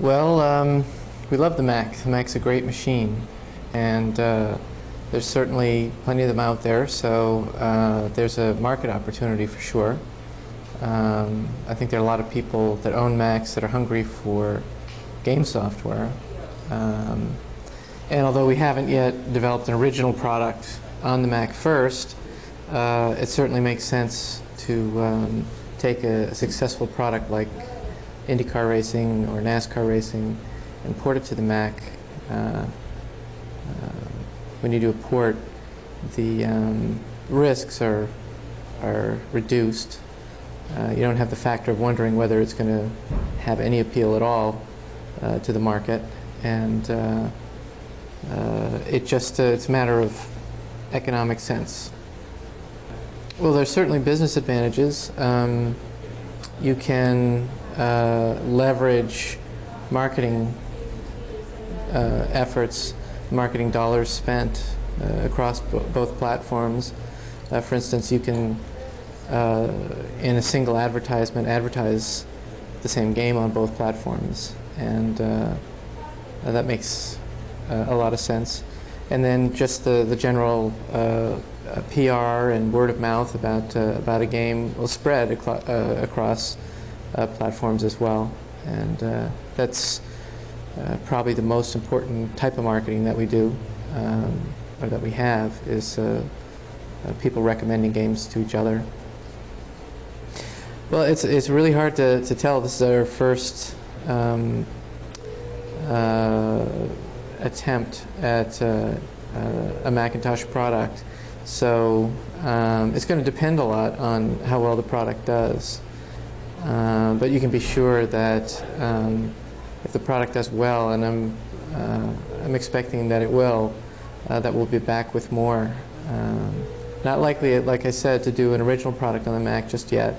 Well, we love the Mac. The Mac's a great machine, and there's certainly plenty of them out there, so there's a market opportunity for sure. I think there are a lot of people that own Macs that are hungry for game software. And although we haven't yet developed an original product on the Mac first, it certainly makes sense to take a successful product like IndyCar racing or NASCAR racing and port it to the Mac. When you do a port, the risks are reduced. You don't have the factor of wondering whether it's going to have any appeal at all to the market, and it's a matter of economic sense. Well, there's certainly business advantages. You can leverage marketing efforts, marketing dollars spent across both platforms. For instance, you can, in a single advertisement, advertise the same game on both platforms, and that makes a lot of sense. And then just the general PR and word of mouth about a game will spread across platforms as well, and that's probably the most important type of marketing that we do, or that we have, is people recommending games to each other. Well, it's really hard to tell. This is our first attempt at a Macintosh product, so it's going to depend a lot on how well the product does. But you can be sure that if the product does well, and I'm expecting that it will, that we'll be back with more. Not likely, like I said, to do an original product on the Mac just yet,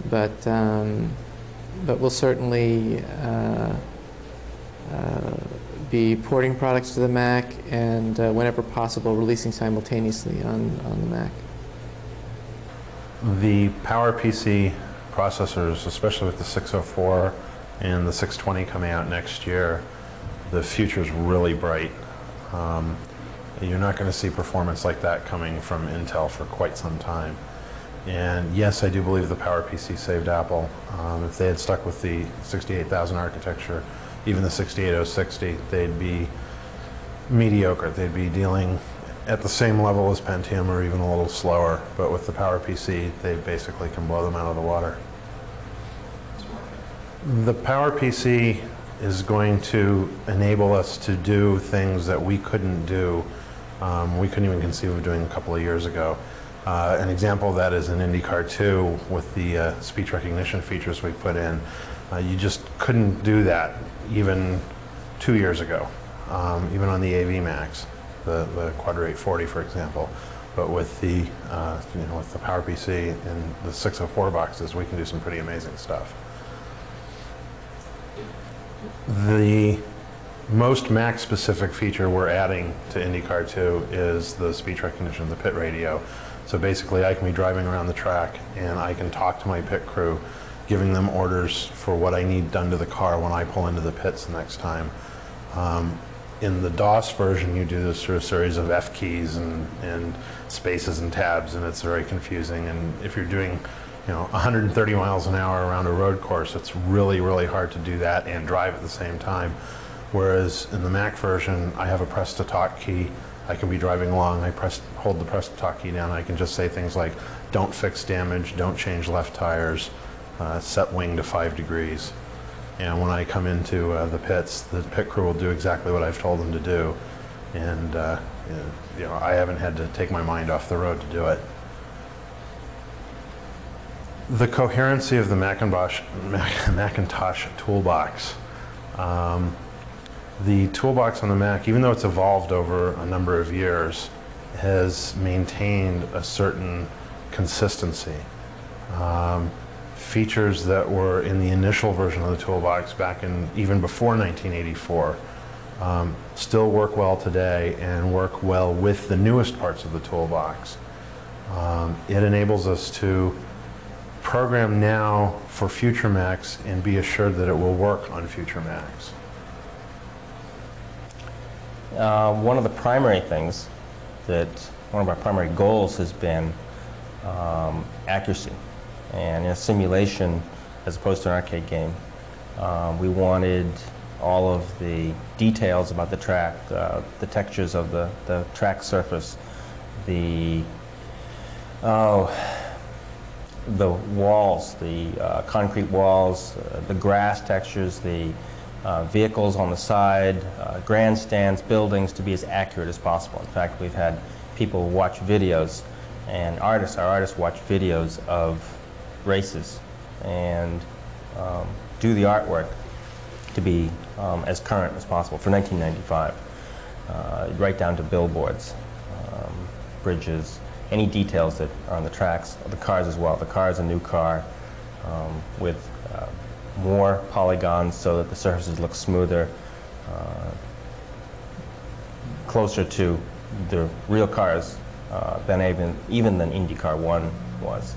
but we'll certainly be porting products to the Mac, and whenever possible, releasing simultaneously on the Mac. The PowerPC processors, especially with the 604 and the 620 coming out next year, the future's really bright. You're not going to see performance like that coming from Intel for quite some time. And yes, I do believe the PowerPC saved Apple. If they had stuck with the 68,000 architecture, even the 68060, they'd be mediocre. They'd be dealing at the same level as Pentium or even a little slower. But with the PowerPC, they basically can blow them out of the water. The PowerPC is going to enable us to do things that we couldn't do. We couldn't even conceive of doing a couple of years ago. An example of that is in IndyCar 2 with the speech recognition features we put in. You just couldn't do that even 2 years ago, even on the AV Macs, the Quadra 840, for example. But with the with the PowerPC and the 604 boxes, we can do some pretty amazing stuff. The most Mac-specific feature we're adding to IndyCar 2 is the speech recognition of the pit radio. So basically, I can be driving around the track and I can talk to my pit crew, giving them orders for what I need done to the car when I pull into the pits the next time. In the DOS version, you do this through a series of F keys and spaces and tabs, and it's very confusing. And if you're doing 130 miles an hour around a road course, it's really, really hard to do that and drive at the same time. Whereas in the Mac version, I have a press to talk key. I can be driving along, hold the press to talk key down, I can just say things like, don't fix damage, don't change left tires, set wing to 5 degrees. And when I come into the pits, the pit crew will do exactly what I've told them to do. And I haven't had to take my mind off the road to do it. The coherency of the Macintosh toolbox. The toolbox on the Mac, even though it's evolved over a number of years, has maintained a certain consistency. Features that were in the initial version of the toolbox back in even before 1984 still work well today and work well with the newest parts of the toolbox. It enables us to program now for future Macs and be assured that it will work on future Macs? One of the primary things one of our primary goals has been accuracy. And in a simulation, as opposed to an arcade game, we wanted all of the details about the track, the textures of the track surface, the walls, the concrete walls, the grass textures, the vehicles on the side, grandstands, buildings, to be as accurate as possible. In fact, we've had people watch videos, and our artists watch videos of races and do the artwork to be as current as possible for 1995, right down to billboards, bridges, any details that are on the tracks, the cars as well. The car is a new car with more polygons so that the surfaces look smoother, closer to the real cars than even than IndyCar 1 was.